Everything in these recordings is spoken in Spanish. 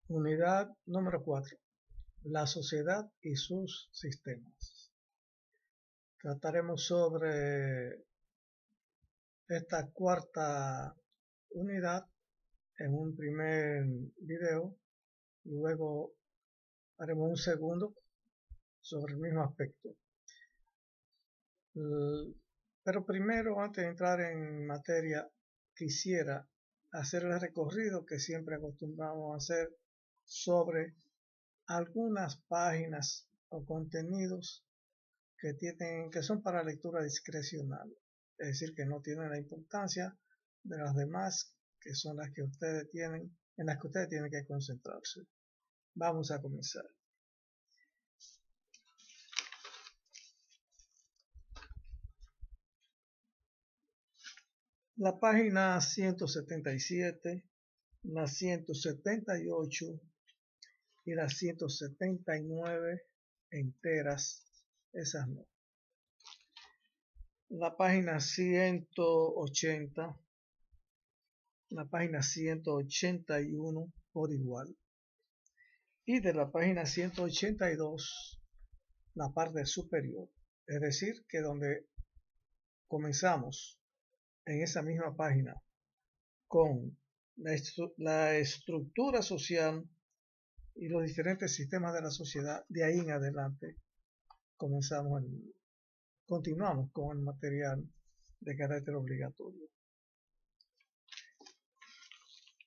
Unidad número 4. La sociedad y sus sistemas. Trataremos sobre esta cuarta unidad en un primer video, luego haremos un segundo sobre el mismo aspecto. Pero primero, antes de entrar en materia, quisiera hacer el recorrido que siempre acostumbramos a hacer sobre algunas páginas o contenidos que son para lectura discrecional, es decir, que no tienen la importancia de las demás, que son las que ustedes tienen, en las que ustedes tienen que concentrarse. Vamos a comenzar. La página 177, la 178 y la 179 enteras, esas no. La página 180, la página 181 por igual. Y de la página 182, la parte superior. Es decir, que donde comenzamos en esa misma página con la estructura social y los diferentes sistemas de la sociedad, de ahí en adelante continuamos con el material de carácter obligatorio.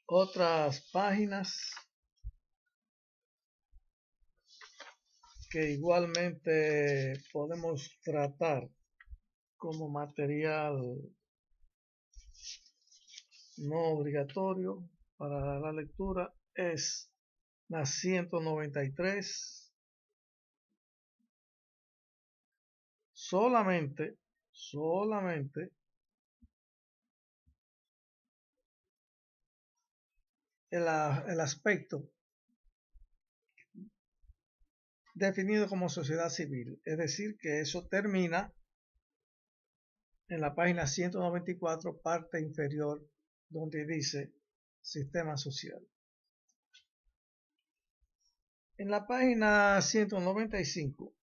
Otras páginas que igualmente podemos tratar como material no obligatorio para la lectura es la 193, solamente el aspecto definido como sociedad civil, es decir, que eso termina en la página 194, parte inferior, donde dice sistema social. En la página 195,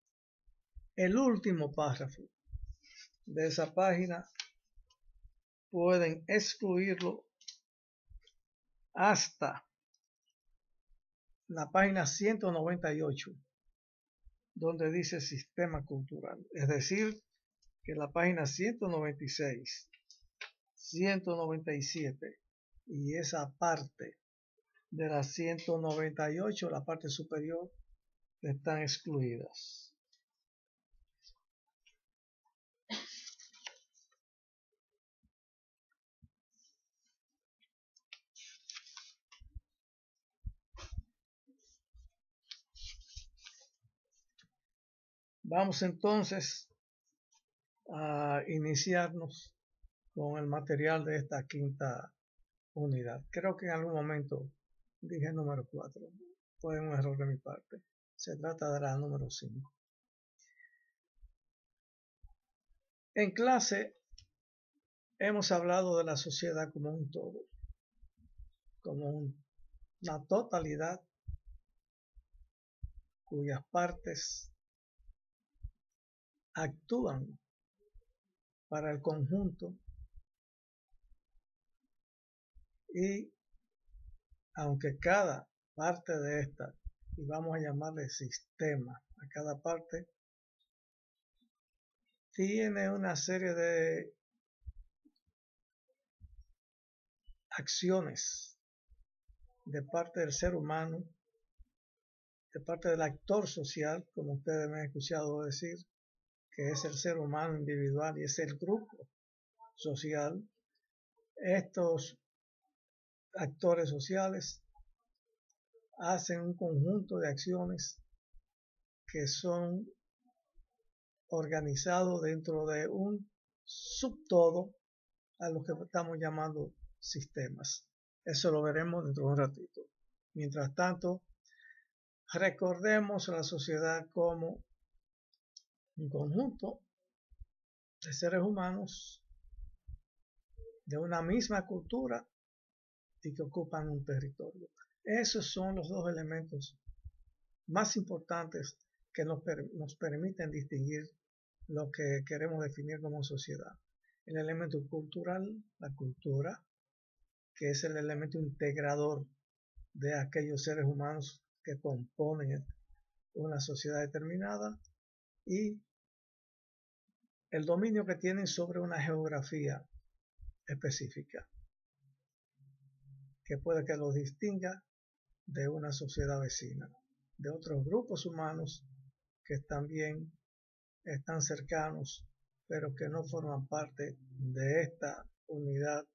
el último párrafo de esa página pueden excluirlo hasta la página 198, donde dice sistema cultural. Es decir, que la página 196, 197 y esa parte de la 198, la parte superior, están excluidas. Vamos entonces a iniciarnos con el material de esta quinta unidad. Creo que en algún momento dije el número 4. Fue un error de mi parte. Se trata de la número 5. En clase hemos hablado de la sociedad como un todo, como una totalidad cuyas partes actúan para el conjunto y aunque cada parte de esta, y vamos a llamarle sistema a cada parte, tiene una serie de acciones de parte del ser humano, de parte del actor social, como ustedes me han escuchado decir, que es el ser humano individual y es el grupo social. Estos actores sociales hacen un conjunto de acciones que son organizados dentro de un subtodo a lo que estamos llamando sistemas. Eso lo veremos dentro de un ratito. Mientras tanto, recordemos a la sociedad como un conjunto de seres humanos de una misma cultura y que ocupan un territorio. Esos son los dos elementos más importantes que nos permiten distinguir lo que queremos definir como sociedad. El elemento cultural, la cultura, que es el elemento integrador de aquellos seres humanos que componen una sociedad determinada, y el dominio que tienen sobre una geografía específica, que puede que los distinga de una sociedad vecina, de otros grupos humanos que también están cercanos, pero que no forman parte de esta unidad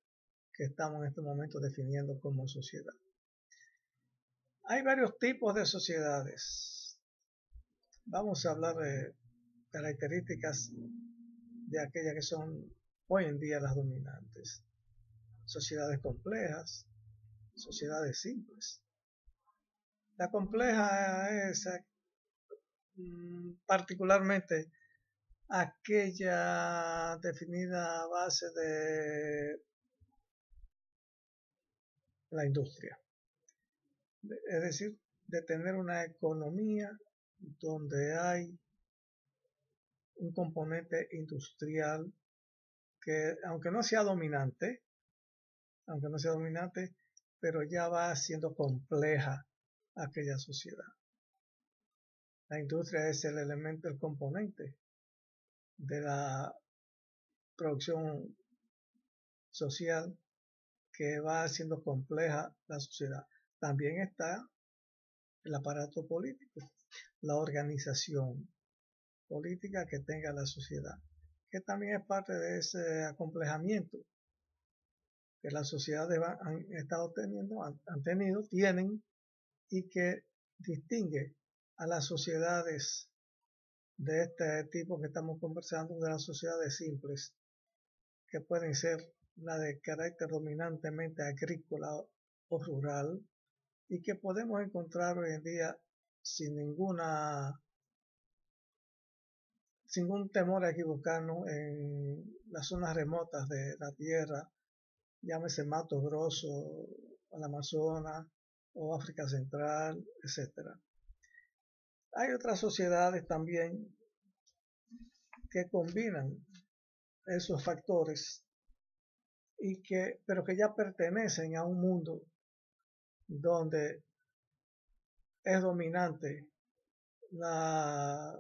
que estamos en este momento definiendo como sociedad. Hay varios tipos de sociedades. Vamos a hablar de características de aquellas que son hoy en día las dominantes. Sociedades complejas, sociedades simples. La compleja es particularmente aquella definida a base de la industria, es decir, de tener una economía donde hay un componente industrial que, aunque no sea dominante, pero ya va siendo compleja aquella sociedad. La industria es el elemento, el componente de la producción social que va haciendo compleja la sociedad. También está el aparato político, la organización política que tenga la sociedad, que también es parte de ese acomplejamiento que las sociedades han estado teniendo, tienen, y que distingue a las sociedades de este tipo que estamos conversando de las sociedades simples, que pueden ser la de carácter dominantemente agrícola o rural, y que podemos encontrar hoy en día sin ningún temor a equivocarnos en las zonas remotas de la tierra, llámese Mato Grosso, el Amazonas o África Central, etc. Hay otras sociedades también que combinan esos factores pero que ya pertenecen a un mundo donde es dominante la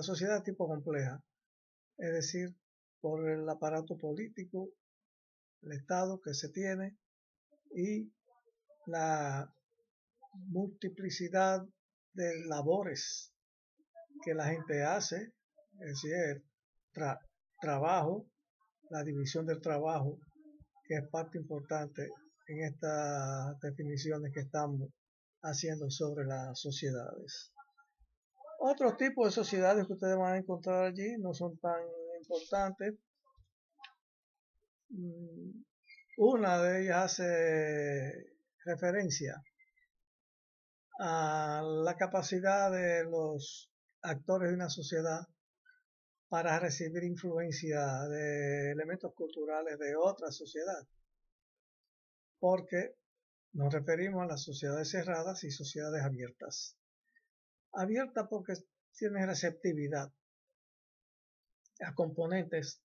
sociedad tipo compleja, es decir, por el aparato político, el Estado que se tiene y la multiplicidad de labores que la gente hace, es decir, trabajo, la división del trabajo, que es parte importante en estas definiciones que estamos haciendo sobre las sociedades. Otros tipos de sociedades que ustedes van a encontrar allí no son tan importantes. Una de ellas hace referencia a la capacidad de los actores de una sociedad para recibir influencia de elementos culturales de otra sociedad, porque nos referimos a las sociedades cerradas y sociedades abiertas. Abierta porque tiene receptividad a componentes,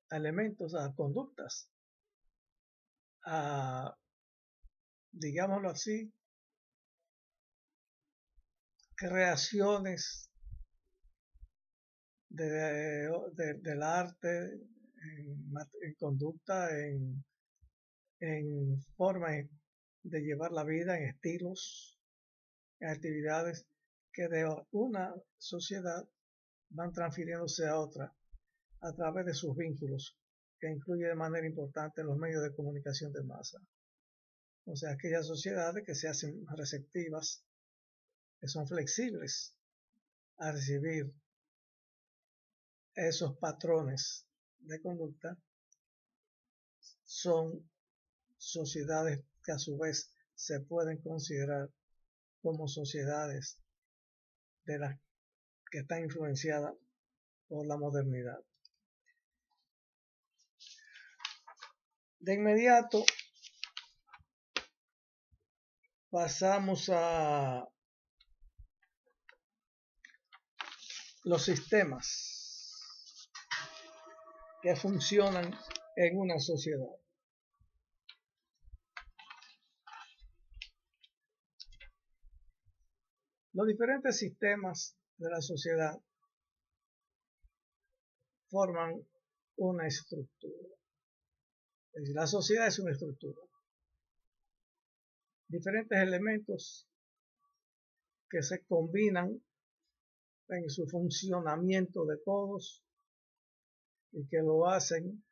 a elementos, a conductas, a, digámoslo así, creaciones del arte, en conducta, en forma de llevar la vida, en estilos, en actividades que de una sociedad van transfiriéndose a otra a través de sus vínculos, que incluye de manera importante los medios de comunicación de masa. O sea, aquellas sociedades que se hacen receptivas, que son flexibles a recibir esos patrones de conducta, son sociedades que a su vez se pueden considerar como sociedades de las que están influenciadas por la modernidad. De inmediato pasamos a los sistemas que funcionan en una sociedad. Los diferentes sistemas de la sociedad forman una estructura. Es decir, la sociedad es una estructura. Diferentes elementos que se combinan en su funcionamiento de todos y que lo hacen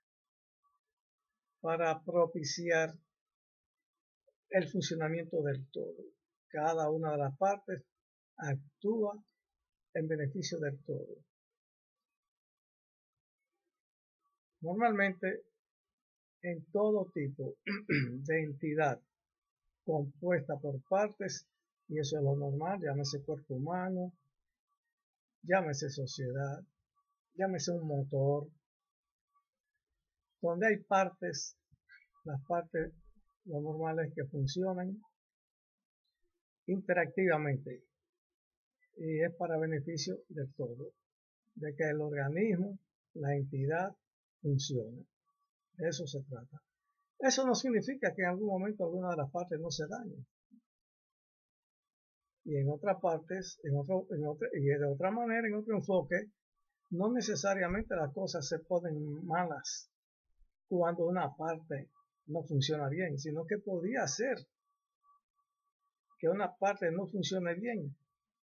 para propiciar el funcionamiento del todo. Cada una de las partes actúa en beneficio del todo. Normalmente, en todo tipo de entidad compuesta por partes, y eso es lo normal, llámese cuerpo humano, llámese sociedad, llámese un motor, donde hay partes, las partes, lo normal es que funcionan interactivamente y es para beneficio del todo, de que el organismo, la entidad, funcione. De eso se trata. Eso no significa que en algún momento alguna de las partes no se dañe. Y en otras partes, y de otra manera, en otro enfoque, no necesariamente las cosas se ponen malas cuando una parte no funciona bien, sino que podría ser que una parte no funcione bien,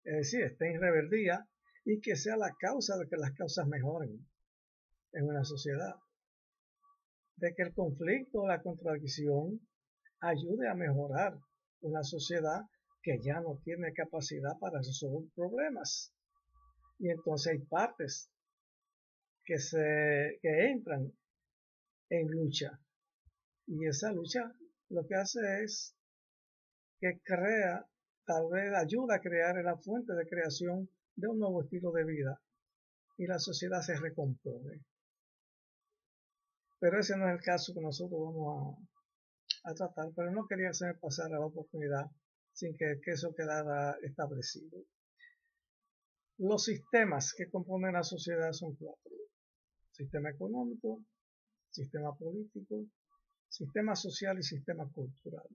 es decir, esté en rebeldía y que sea la causa de que las causas mejoren en una sociedad, de que el conflicto o la contradicción ayude a mejorar una sociedad que ya no tiene capacidad para resolver problemas. Y entonces hay partes que entran en lucha. Y esa lucha lo que hace es que crea, tal vez ayuda a crear la fuente de creación de un nuevo estilo de vida. Y la sociedad se recompone. Pero ese no es el caso que nosotros vamos a tratar. Pero no quería hacerme pasar la oportunidad sin que eso quedara establecido. Los sistemas que componen la sociedad son 4. Sistema económico, sistema político, sistema social y sistema cultural.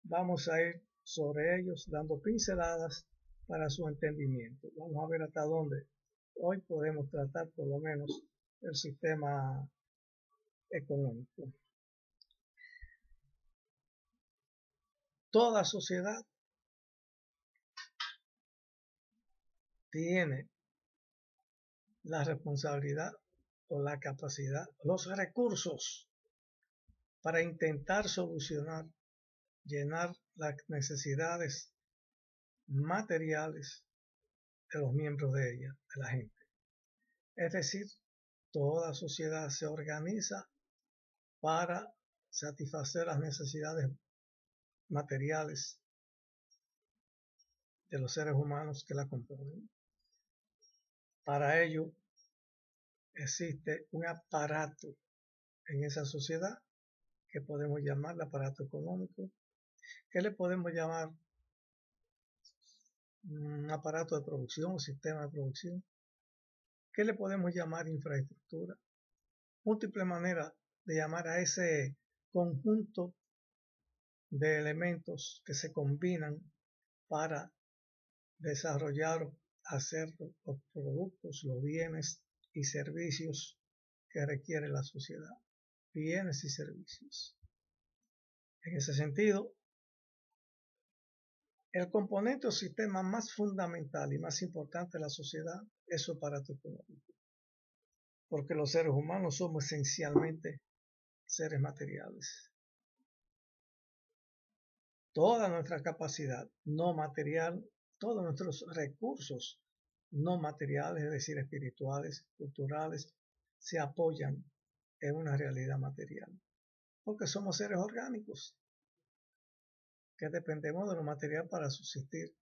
Vamos a ir sobre ellos dando pinceladas para su entendimiento. Vamos a ver hasta dónde hoy podemos tratar por lo menos el sistema económico. Toda sociedad tiene la responsabilidad o la capacidad, los recursos para intentar solucionar, llenar las necesidades materiales de los miembros de ella, de la gente. Es decir, toda sociedad se organiza para satisfacer las necesidades materiales de los seres humanos que la componen. Para ello existe un aparato en esa sociedad que podemos llamar el aparato económico, que le podemos llamar un aparato de producción, un sistema de producción, que le podemos llamar infraestructura. Múltiples maneras de llamar a ese conjunto de elementos que se combinan para desarrollar, hacer los productos, los bienes y servicios que requiere la sociedad. Bienes y servicios. En ese sentido, el componente o sistema más fundamental y más importante de la sociedad es su aparato económico, porque los seres humanos somos esencialmente seres materiales. Toda nuestra capacidad no material, todos nuestros recursos no materiales, es decir, espirituales, culturales, se apoyan en una realidad material, porque somos seres orgánicos que dependemos de lo material para subsistir,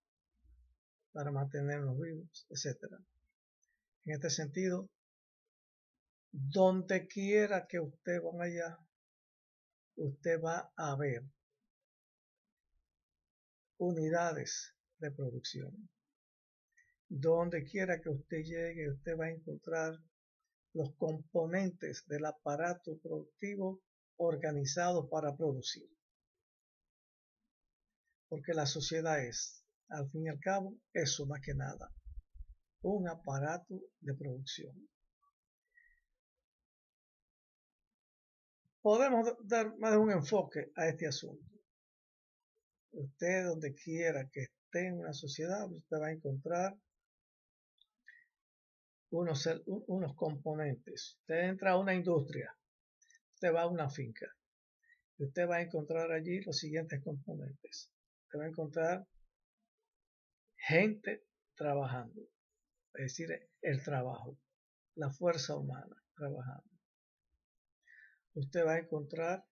para mantenernos vivos, etc. En este sentido, donde quiera que usted vaya, usted va a ver unidades de producción. Donde quiera que usted llegue, usted va a encontrar los componentes del aparato productivo organizados para producir. Porque la sociedad es, al fin y al cabo, eso más que nada, un aparato de producción. Podemos dar más de un enfoque a este asunto. Usted, donde quiera que esté en una sociedad, usted va a encontrar unos componentes. Usted entra a una industria, usted va a una finca, y usted va a encontrar allí los siguientes componentes. Usted va a encontrar gente trabajando, es decir, el trabajo, la fuerza humana trabajando. Usted va a encontrar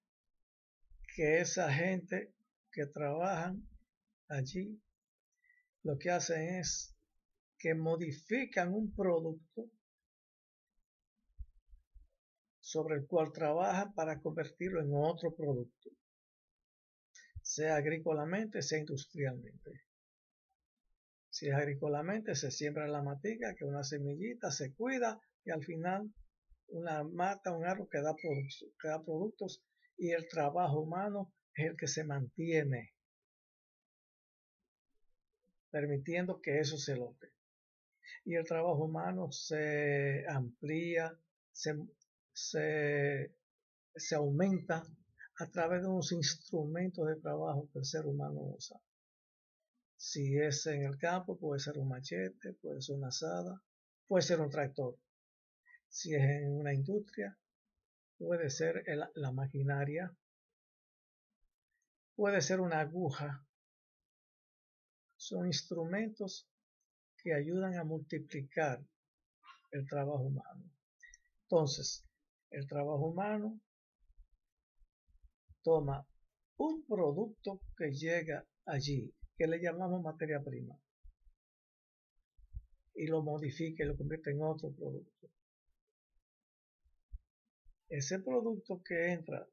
que esa gente que trabajan allí, lo que hacen es que modifican un producto sobre el cual trabajan para convertirlo en otro producto, sea agrícolamente, sea industrialmente. Si es agrícolamente, se siembra la matica, que es una semillita, se cuida y al final una mata, un árbol que da productos y el trabajo humano es el que se mantiene, permitiendo que eso se logre. Y el trabajo humano se amplía, se aumenta a través de unos instrumentos de trabajo que el ser humano usa. Si es en el campo, puede ser un machete, puede ser una azada, puede ser un tractor. Si es en una industria, puede ser la maquinaria, puede ser una aguja. Son instrumentos que ayudan a multiplicar el trabajo humano. Entonces, el trabajo humano toma un producto que llega allí, que le llamamos materia prima, y lo modifica y lo convierte en otro producto. Ese producto que entra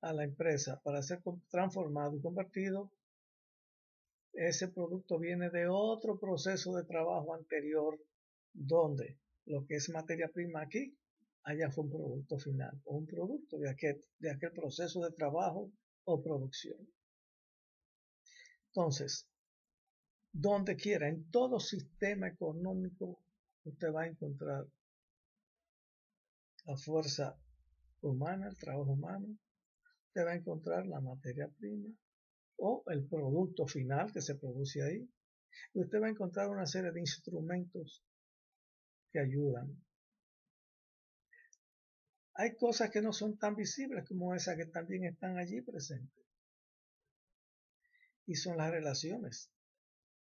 a la empresa para ser transformado y convertido, ese producto viene de otro proceso de trabajo anterior, donde lo que es materia prima aquí, allá fue un producto final, o un producto de aquel proceso de trabajo o producción. Entonces, donde quiera, en todo sistema económico, usted va a encontrar la fuerza humana, el trabajo humano, usted va a encontrar la materia prima o el producto final que se produce ahí, y usted va a encontrar una serie de instrumentos que ayudan. Hay cosas que no son tan visibles como esas que también están allí presentes, y son las relaciones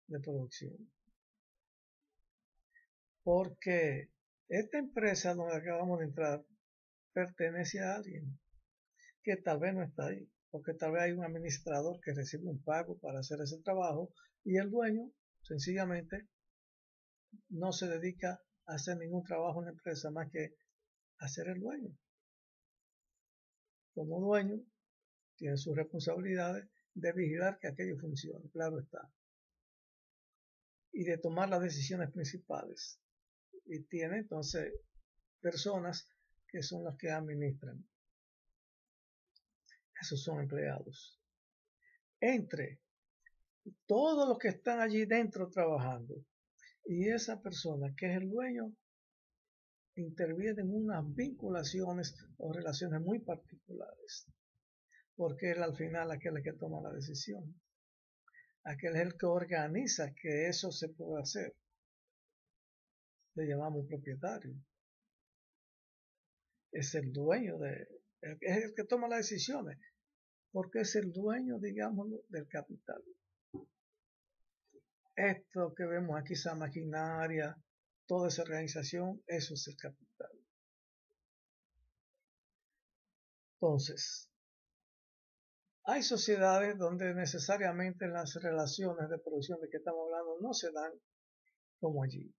de producción. Porque esta empresa donde acabamos de entrar pertenece a alguien que tal vez no está ahí, porque tal vez hay un administrador que recibe un pago para hacer ese trabajo y el dueño sencillamente no se dedica a hacer ningún trabajo en la empresa más que a ser el dueño. Como dueño tiene sus responsabilidades de vigilar que aquello funcione, claro está, y de tomar las decisiones principales. Y tiene entonces personas que son las que administran. Esos son empleados. Entre todos los que están allí dentro trabajando y esa persona que es el dueño, interviene en unas vinculaciones o relaciones muy particulares, porque él al final aquel que toma la decisión, aquel es el que organiza que eso se pueda hacer. Le llamamos propietario. Es el dueño es el que toma las decisiones, porque es el dueño, digámoslo, del capital. Esto que vemos aquí, esa maquinaria, toda esa organización, eso es el capital. Entonces, hay sociedades donde necesariamente las relaciones de producción de que estamos hablando no se dan como allí,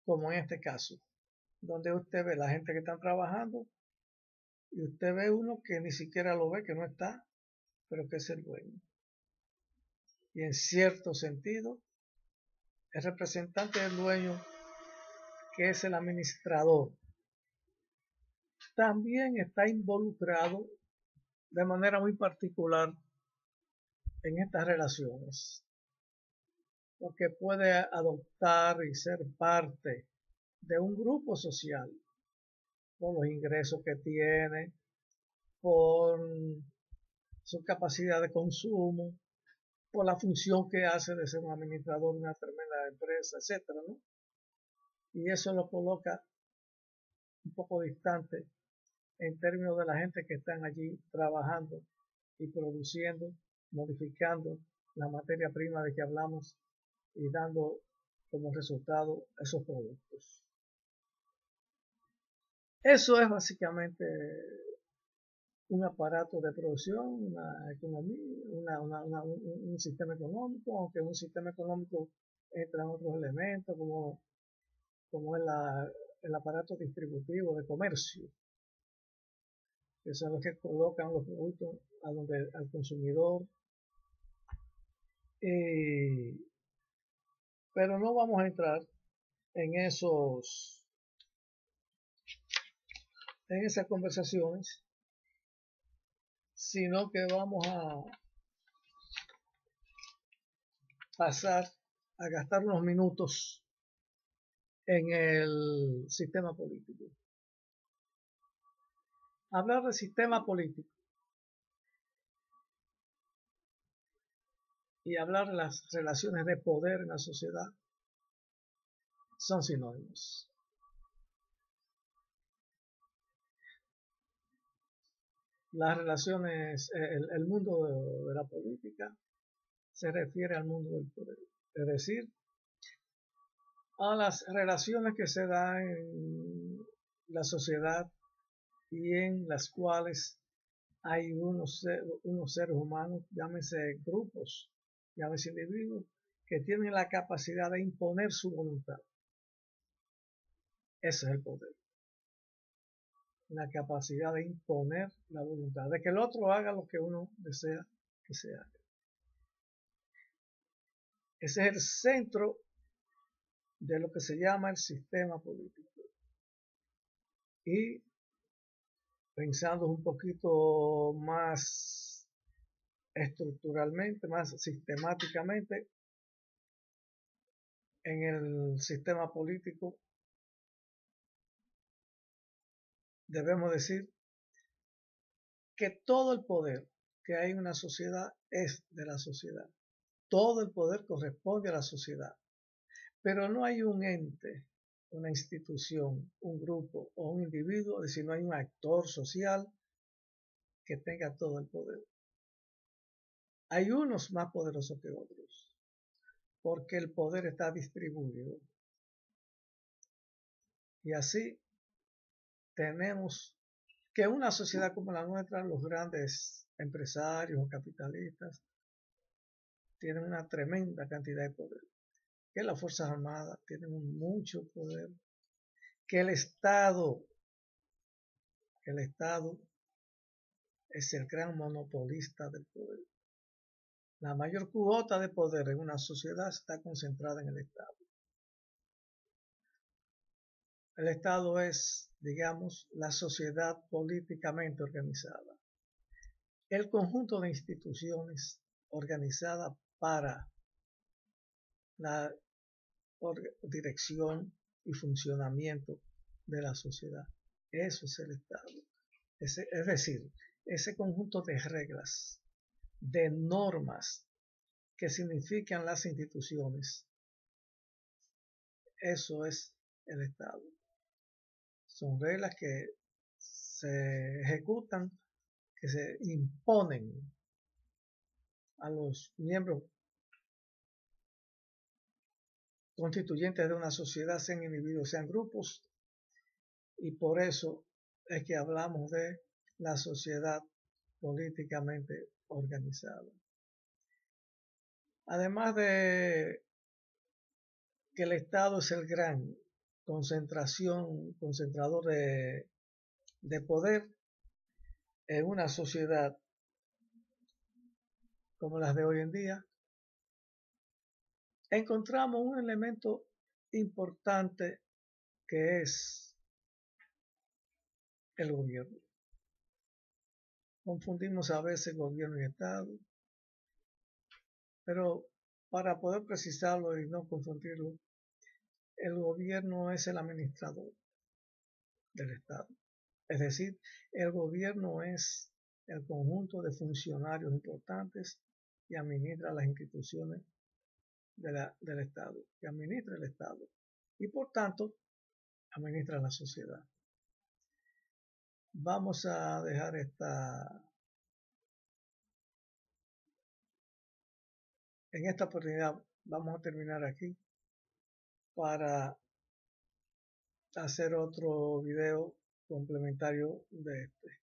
como en este caso, donde usted ve la gente que están trabajando y usted ve uno que ni siquiera lo ve, que no está, pero que es el dueño. y en cierto sentido el representante del dueño, que es el administrador, también está involucrado de manera muy particular en estas relaciones, porque puede adoptar y ser parte de un grupo social por los ingresos que tiene, por su capacidad de consumo, por la función que hace de ser un administrador de una tremenda empresa, etcétera, ¿no? Y eso lo coloca un poco distante en términos de la gente que están allí trabajando y produciendo, modificando la materia prima de que hablamos y dando como resultado esos productos. Eso es básicamente un aparato de producción, una economía, un sistema económico, aunque un sistema económico entra en otros elementos como el aparato distributivo de comercio, que son los que colocan los productos al consumidor. Pero no vamos a entrar en esas conversaciones, sino que vamos a pasar a gastar unos minutos en el sistema político. Hablar del sistema político y hablar de las relaciones de poder en la sociedad son sinónimos. Las relaciones, el mundo de la política se refiere al mundo del poder, es decir, a las relaciones que se dan en la sociedad y en las cuales hay unos seres humanos, llámese grupos, llámese individuos, que tienen la capacidad de imponer su voluntad. Ese es el poder. La capacidad de imponer la voluntad, de que el otro haga lo que uno desea que se haga. Ese es el centro de lo que se llama el sistema político. Y pensando un poquito más estructuralmente, más sistemáticamente, en el sistema político debemos decir que todo el poder que hay en una sociedad es de la sociedad. Todo el poder corresponde a la sociedad. Pero no hay un ente, una institución, un grupo o un individuo, es decir, no hay un actor social que tenga todo el poder. Hay unos más poderosos que otros, porque el poder está distribuido. Y así tenemos que una sociedad como la nuestra, los grandes empresarios o capitalistas, tienen una tremenda cantidad de poder. Que las Fuerzas Armadas tienen mucho poder. Que el Estado es el gran monopolista del poder. La mayor cuota de poder en una sociedad está concentrada en el Estado. El Estado es, digamos, la sociedad políticamente organizada. El conjunto de instituciones organizadas para la dirección y funcionamiento de la sociedad. Eso es el Estado. Es decir, ese conjunto de reglas, de normas que significan las instituciones. Eso es el Estado. Son reglas que se ejecutan, que se imponen a los miembros constituyentes de una sociedad, sean individuos, sean grupos, y por eso es que hablamos de la sociedad políticamente organizada. Además de que el Estado es el gran concentrador de poder en una sociedad como las de hoy en día, encontramos un elemento importante que es el gobierno. Confundimos a veces gobierno y Estado, pero para poder precisarlo y no confundirlo, el gobierno es el administrador del Estado. Es decir, el gobierno es el conjunto de funcionarios importantes que administra las instituciones del Estado, que administra el Estado y por tanto administra la sociedad. Vamos a dejar en esta oportunidad, vamos a terminar aquí para hacer otro video complementario de este.